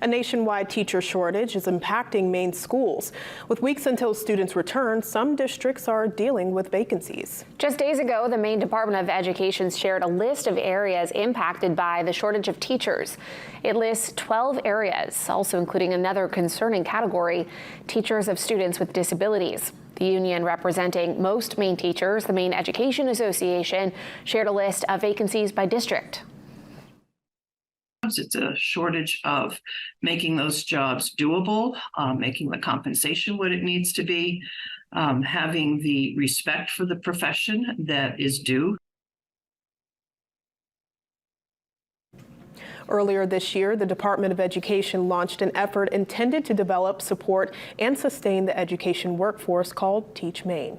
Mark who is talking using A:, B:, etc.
A: A nationwide teacher shortage is impacting Maine schools. With weeks until students return, some districts are dealing with vacancies.
B: Just days ago, the Maine Department of Education shared a list of areas impacted by the shortage of teachers. It lists 12 areas, also including another concerning category, teachers of students with disabilities. The union representing most Maine teachers, the Maine Education Association, shared a list of vacancies by district.
C: It's a shortage of making those jobs doable, making the compensation what it needs to be, having the respect for the profession that is due.
A: Earlier this year, the Department of Education launched an effort intended to develop, support, and sustain the education workforce called Teach Maine.